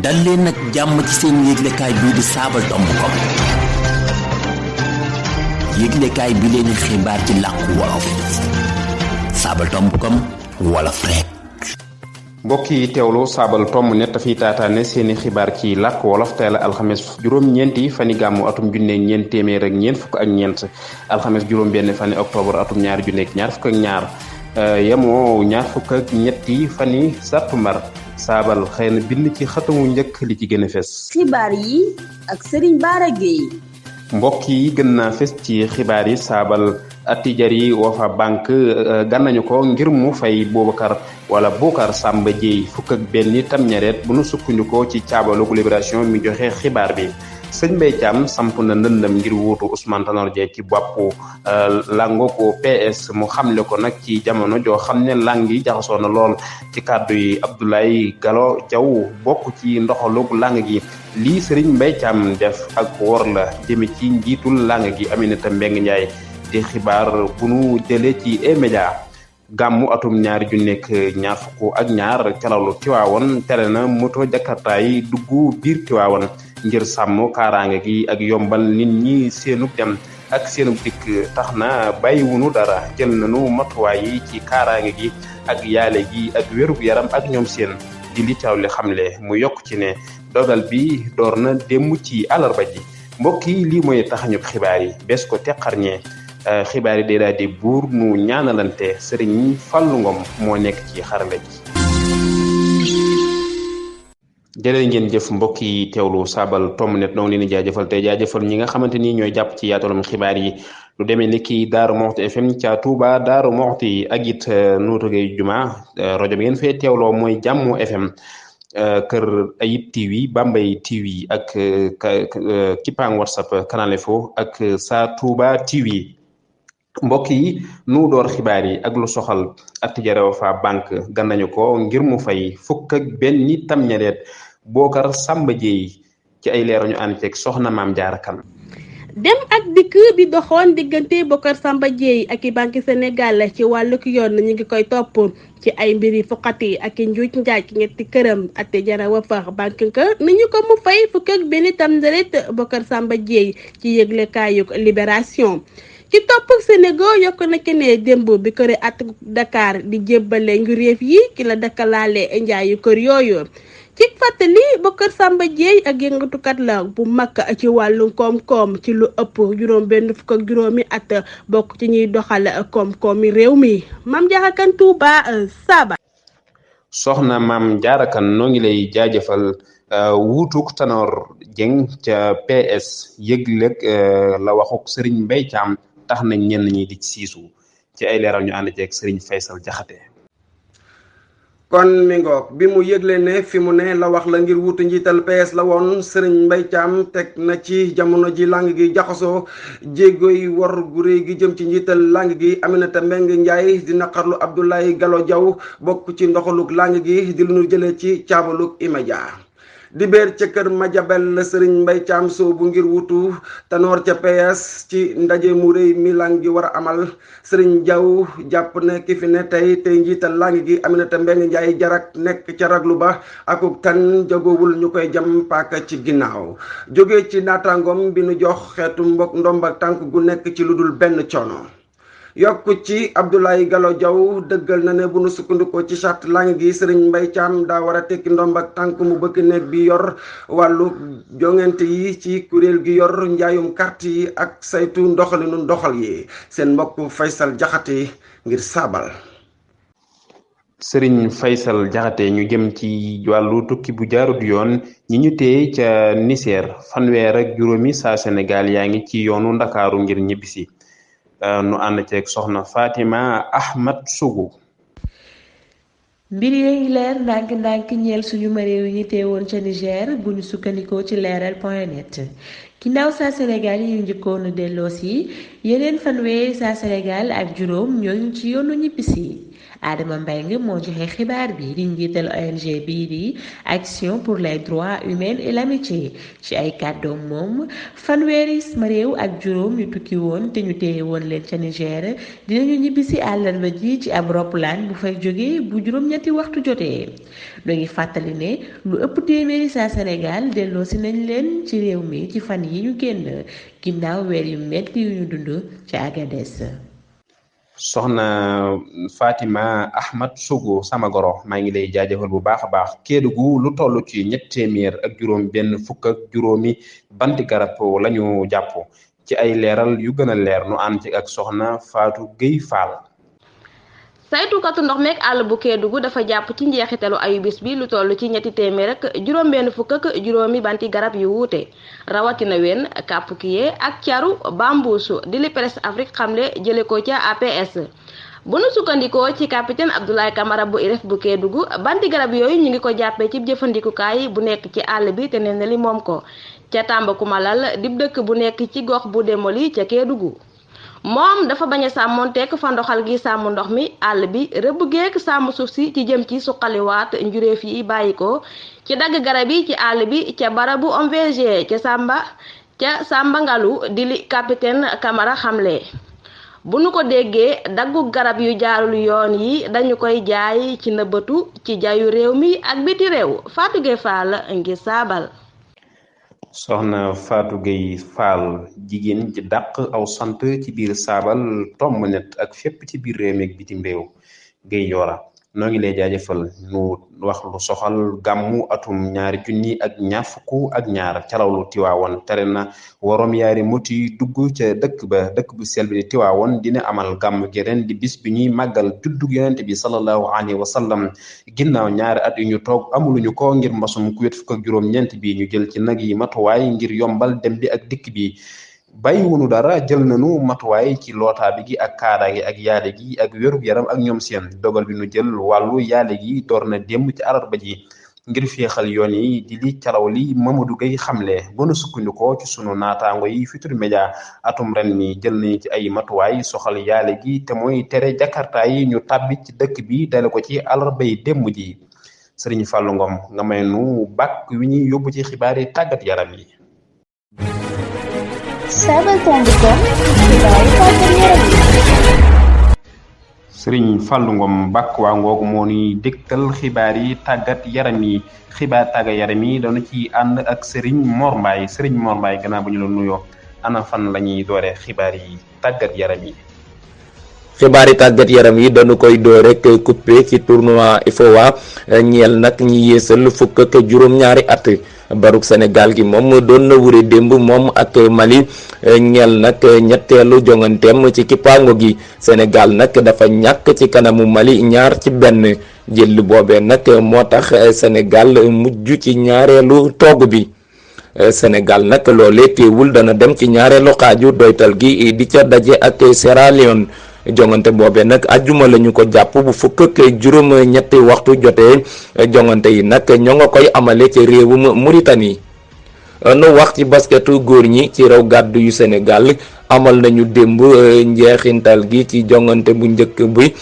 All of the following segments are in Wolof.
dal leen nag jàmm ci seen yëglekaay bii di saabal.com yëglekaay bi leen xibaar ci làkku wolof saabal.com wolof rek. mbokk yi teewlu saabal.net fi taataane seeni xibaar ci làkk wolof tey la alxames juróom-ñeenti fani gàmmu atum junne ñeent téeméer ak ñeent fukk ak ñeent alxames juróom-benn fani octobre atum ñaari junne ak ñaar fukk ak ñaar yemoo ñaar fukk ak ñetti fani sàttumbar saabal xëy na bind ci xatamu njëkk li ci gën a fes. xibaar yi ak Serigne Bara Gueye. mbokk yi gën naa fes ci xibaar yi saabal Attijari Wafa Bank gànnañu ko ngir mu fay Bocar Samba Dièye fukk ak benn tamñareet bu nu sukkandikoo ci caabalu Libération mi joxe xibaar bi. sëñ Mbaye Thiam samp na ndëndam ngir wuutu Ousmane Tanor Dieng ci boppu lango ko PS mu xamle ko nag ci jamono joo xam ne lang yi jaxasoo na lool ci kàddu yi Abdoulaye Gallo Diaw bokk ci ndoxalug lang gi. lii Serigne Mbaye Thiam def ak wor la jëme ci njiitul lang gi Aminata Mbengue Ndiaye di xibaar bu nu jëlee ci E-Média. gàmmu atum ñaari ju nekk ñaar fukk ak ñaar calalu Tiwaawan tere na moto jakarta yi dugg biir Tiwaawan ngir sàmm kaaraange gi ak yombal nit ñi seenub dem ak seenub dikk tax na bàyyiwunu dara jël nañu matuwaay yi ci kaaraange gi ak yaale gi ak wérug yaram ak ñoom seen di li taw li xamle mu yokk ci ne dogal bi door na démb ci àllarba ji. mbokk yi lii mooy taxañub xibaar yi bés ko teqarñee xibaar yi day daal di buur nu ñaanalante Serigne Fallou Ngom moo nekk ci xarala ji. jërë ngeen jëf mbokk yi teewlu saabal.net noo ngi leen di jaajëfal te jaajëfal ñi nga xamante ni ñooy jàpp ci yaatalum xibaar yi lu demee ni ki Daaru Moxti FM ca Touba Daaru Moxti ak it Nuutugay Juma rajo bi ngeen fee teewloo mooy Jàmmu FM kër Ayib TV Bambay TV ak Kipang WhatsApp Canal Info ak Sa Touba TV. mbokk yi nu door xibaar yi ak lu soxal Attijari Wafa Bank gànnañu ko ngir mu fay fukk ak benn tamñareet Bocar Samba Dièye ci ay leeral ñu ànd ceeg soxna Maam Jaara Kan. dem ak dikk bi doxoon diggante Bocar Samba Dièye ak i banque Sénégal ci wàllug yoon ñu ngi koy topp ci ay mbiri fuqati ak i njuuj njaaj ñetti këram Attijari Wafa Bank ni ñu ko mu fay fukk ak benn tamñareet Bocar Samba Dièye ci yëglekaayug Libération. ci topp Sénégal yokk na ke ne démb bi kër at Dakar di jébbale nguréef yi ki la dakkalaale njaayu kër yooyu ci fàttali Bocar Samba Dièye ak yëngatukat la bu mag ci wàllu koom-koom ci lu ëpp juróom benn fukk ak juróomi at bokk ci ñuy doxal koom-koomi réew mi Mame Diarra Kane Touba Saba. soxna Mame Diarra Kane noo ngi lay jaajëfal wuutuk Tanor Dieng ca PS yëgleg la waxuk Serigne Mbaye Thiam tax nañ ñenn ñi di siisu ci ay leeral ñu ànd ceeg Serigne Faysal Jaxate. kon mi ngoog bi mu yëgle ne fi mu ne la wax la ngir wutu njiital PS la woon Serigne Mbaye Thiam teg na ci jamono ji lang gi jaxasoo jéegoy war gu réy gi jëm ci njiital lang gi Aminata Mbengue Ndiaye di naqarlu Abdoulaye Gallo Diaw bokk ci ndoxalug lang gi di lu ñu jëlee ci caabalug E-Média. di béer ca kër Madiabel la Serigne Mbaye Thiam soobu ngir wutu Tanor ca PS ci ndaje mu réy mi lang gi war a amal Serigne Diaw jàpp ne ki fi ne tey njiital lang gi Aminata Mbengue Ndiaye jarak nekk ca raglu ba akuk tan jagowul ñu koy jam paaka ci ginnaaw jóge ci naataangoom bi nu jox xeetu ndombak tànk gu nekk ci lu dul benn coono. yokku ci Abdoulaye Gallo Diaw dëggal na ne bu nu sukkandikoo ci charte lang gi Serigne Mbaye Thiam daa war a tekki ndomb ak tànk mu bëgg nekk bi yor wàllu jongante yi ci kuréel gi yor njaayum carte yi ak saytu ndoxalinu ndoxal yi seen mbokk Faysal Jaxate ngir saabal. Serigne Faysal Jaxate ñu jëm ci wàllu tukki bu jaarut yoon ñi ñu téye ca Niger fanweer ak juróomi saa Sénégal yaa ngi ci yoonu Ndakaaru ngir ñibbisi. nu ànd ceeg soxna Fatima Ahmad Sougou. mbir yi leer ndànk-ndànk ñeel suñu maréew yi teewoon ca Niger bu ñu sukkandikoo ci leeral.net ginnaaw saa Sénégal yi njëkkoon a delloo si yeneen fanweeri saa Sénégal ak juróom ñooñu ci yoonu ñibbisi Adama Mbengue moo joxe xibaar bi di njiital ONG bii di Action pour les droits humains et l'amitié. ci ay kàddoom moom fanweeri réew ak juróom yu tukki woon te ñu téye woon leen ca Niger dinañu ñibbisi àllarba ji ci ab roplaan bu fay jóge bu juróom-ñetti waxtu jotee. ñoo ngi fàttali ne lu ëpp téeméeri saa Sénégal delloo si nañ leen ci réew mi ci fan yi ñu génn ginnaaw weer yu metti yu ñu dund ci Agadez. soxna Fatima Ahmad Sougou sama goro maa ngi lay jaajëfal bu baax a baax. Kédougou lu toll ci 350 ak juróomi banti garab lañu jàpp ci ay leeral yu gën a leer nu ànd ci ak soxna Fatou Gueye Fall. saytukatu ndox meek àll bu Kédougou dafa jàpp ci njeexitalu ayubis bi lu toll ci 300 ak juróom-benn fukk ak juróomi banti garab yu wuute rawatina wen kàppukiye ak caru bambuusu di li Presse Afrique xamle jële ko ca APS. bu nu sukkandikoo ci capitaine Abdoulaye Camara bu IREF bu Kédougou banti garab yooyu ñu ngi ko jàppee ci jëfandikukaay bu nekk ci àll bi te nee na li moom ko ca Tambacounda dib dëkk bu nekk ci gox bu Démoli ca Kédougou. moom dafa bañ a sàmmonteek fa ndoxal gi sàmm ndox mi àll bi rëbb geek sàmm suuf si ci jëm ci suqaliwaat njuréef yi bàyyi ko ci dagg garab yi ci àll bi ca barabu OMVG ca Samba Ngalu di li capitaine Camara xamle. bu nu ko déggee daggu garab yu jaarul yoon yi dañu koy jaay ci nëbbatu ci jaayu réew mi ak biti réew Fatou Gueye Fall ngir saabal. soxna Fatou Gueye Fall jigéen ji dàq aw sant ci biir saabal tomb net ak fépp ci biir réew mi ak bitim réew Gueye Yora noo ngi lay jaajëfal nu wax lu soxal gàmmu atum 2022 calawlu Tiwaawoon tere na waroom yaari moti dugg ca dëkk bu sell bi di Tiwaawoon dina amal gàmm gi ren di bis bi ñuy màggal juddug yonent bi sallallahu alayhi wa sallam ginnaaw ñaari at yu ñu toog amuluñu ko ngir mbasum ku wet fukk ak juróom-ñeent bi ñu jël ci nag yi matuwaay ngir yombal dem bi ak dikk bi bàyyiwunu dara jël nañu matuwaay ci lootaa bi gi ak kaada gi ak yaale gi ak wérub yaram ak ñoom seen dogal bi nu jël wàllu yaale gi door na démb ci alarba ji ngir féexal yoon yi di li calaw li Mamadou Gueye xamle ba nu sukkandikoo ci sunu naataango yi Futurs Médias atum ren mi jël nañu ci ay matuwaay soxal yaale gi te mooy tere jakarta yi ñu tàbbi ci dëkk bi dale ko ci alarba yi démb ji Serigne Fallou Ngom nga may nu bàkk wi ñuy yóbbu ci xibaar yi tàggat yaram yi. Sëriñ Fallou Ngom bàkk waa ngoog moo ni dégtal xibaar yi tàggat yaram yi xibaar tàggat yaram yi doona ci ànd ak Sëriñ Mor Mbaye gannaaw bu ñu la nuyoo ana fan la ñuy doore xibaar yi tàggat yaram yi. xibaari tàggat yaram yi dañu koy door rek coupé ci tournoi IFOA ñeel nag ñi yeesal fukk ak juróom-ñaari at baruk Sénégal gi moom doon na wure démb moom ak Mali ñeel nag ñetteelu jonganteem ci kippaango gi Sénégal nag dafa ñàkk ci kanamu Mali 2-1 jël boobee nag moo tax Sénégal mujj ci ñaareelu toog bi Sénégal nag loolee teewul dana dem ci ñaareelu xaaju doytal gi di ca daje ak Sierra Leone jongante boobee nag ajjuma lañu ko jàpp bu fukk ak juróom-ñetti waxtu jotee jongante yi nag ñoo nga koy amale ci réewum Mauritanie. nu wax ci basketu góor ñi ci raw gàddu yu Sénégal amal nañu démb njeexintal gi ci jongante bu njëkk bi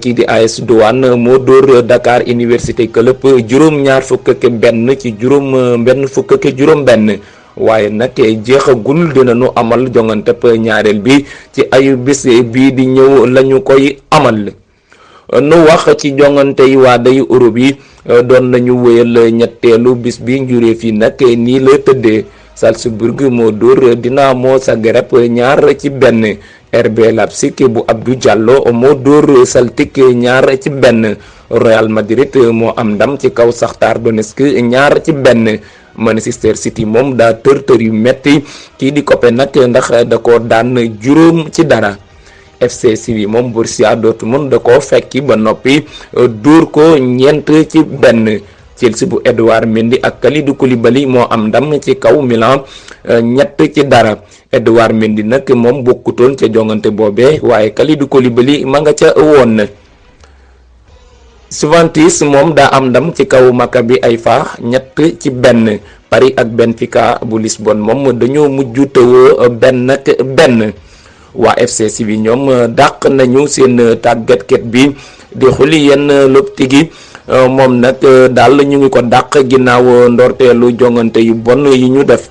kii di AS Douane moo dóor Dakar Université Club juróom-ñaar fukk ak benn ci juróom-benn fukk ak juróom-benn. waaye nag jeexagul dinañu amal jongante ñaareel bi ci ayu bis bii di ñëw lañu koy amal nu wax ci jongante yi waa dayu Europe yi doon nañu wéyal ñetteelu bis bi njuréef yi nag nii la tëddee Salzburg moo dóor Dinamo Zagreb 2-1 RB Leipzig bu Abdou Diallo moo dóor Celtic 2-1 Real Madrid moo am ndam ci kaw Shakhtar Donetsk 2-1 Manchester City moom daa tër yu metti kii di Copenhague ndax da ko daan 0-0 FC Séville moom Borussia Dortmund da ko fekki ba noppi dóor ko 4-1 Chelsea bu Edouard Mendy ak Kalidou Koulibaly moo am ndam ci kaw Milan 3-0 Edouard Mendy nag moom bokkutoon ca jongante boobee waaye Kalidou Koulibaly ma nga ca woon. Juventus moom daa am ndam ci kaw Maccabi Haifa 3-1 Paris ak Benfica bu Lisbonne moom dañoo mujj tëwoo 1-1 waa FC Séville ñoom dàq nañu seen tàggatkat bi di xuli yenn lopti gi moom nag daal ñu ngi ko dàq ginnaaw ndorteelu jongante yu bon yi ñu def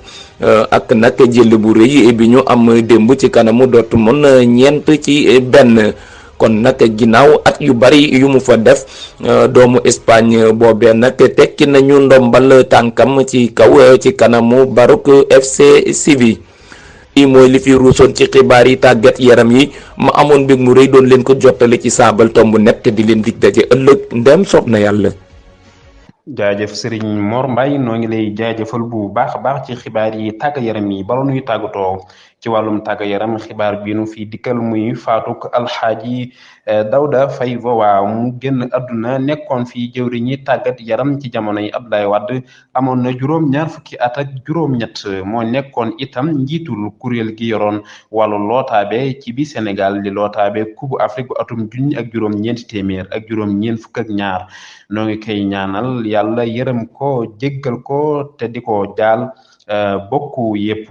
ak nag jël bu rëy bi ñu am démb ci kanamu Dortmund 4-1 kon nag ginnaaw at yu bari yu mu fa def doomu Espagne boobee nag tekki nañu ndombal tànkam ci kaw ci kanamu Baroque FC Séville. lii mooy li fi ruusoon ci xibaar yi tàggat yaram yi ma amoon mbég mu rëy doon leen ko jottale ci Saabal Tomb Net di leen dig daje ëllëg ndem soob na yàlla. jaajëf Serigne Mor Mbaye noo ngi lay jaajëfal bu baax a baax ci xibaar yi tàggat yaram yi bala nuy tàggatoo ci wàllum tàggat yaram xibaar bi nu fi dikkal muy faatuk alxaaji Dawda Faye Vowa mu génn àdduna nekkoon fi jëwriñi tàggat yaram ci jamonoy Abdoulaye Wade amoon na juróom-ñaar fukki at ak juróom-ñett moo nekkoon itam njiitul kuréel gi yoroon wàllu lootaabe ci bi Sénégal di lootaabe Coupe Afrique bu atum junni ak juróom-ñeenti téeméer ak juróom-ñeent fukk ak ñaar noo ngi koy ñaanal yàlla yërëm ko jéggal ko te di ko jaal bokku yépp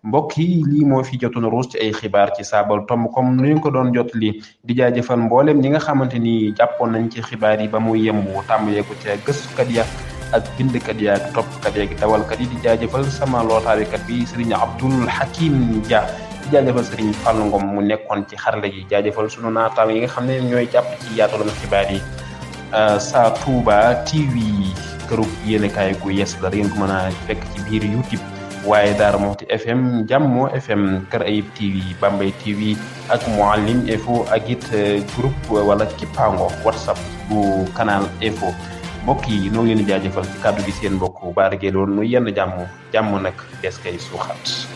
mbokk yi lii moo fi jotoon ruus ci ay xibaar ci Saabal Tomb comme nu ñu ko doon jot li di jaajëfal mboolem ñi nga xamante ni jàppoon nañ ci xibaar yi ba mu yembu tàmbalee ko ca gëstukat ya ak bindkat ya ak toppkat ya ak dawalkat yi di jaajëfal sama lootaabekat bi Serigne Abdoul Hakim Dia di jaajëfal Serigne Fallou Ngom mu nekkoon ci xarale gi jaajëfal sunu naataam yi nga xam ne ñooy jàpp ci yaatalam xibaar yi Sa Touba TV kërug yéenekaay gu yes la ngeen ko mën a fekk ci biir YouTube waaye Daara Moxti FM Jammo FM Kër Ayib TV Bambey TV ak Mouhalim Info ak it groupe wala Kipango WhatsApp bu Canal Info mbokk yi noo ngi leen di jaajëfal ci kàddu gi seen mbokk Bara Gueye loolu nu yenn jàmm nag des kay suuxat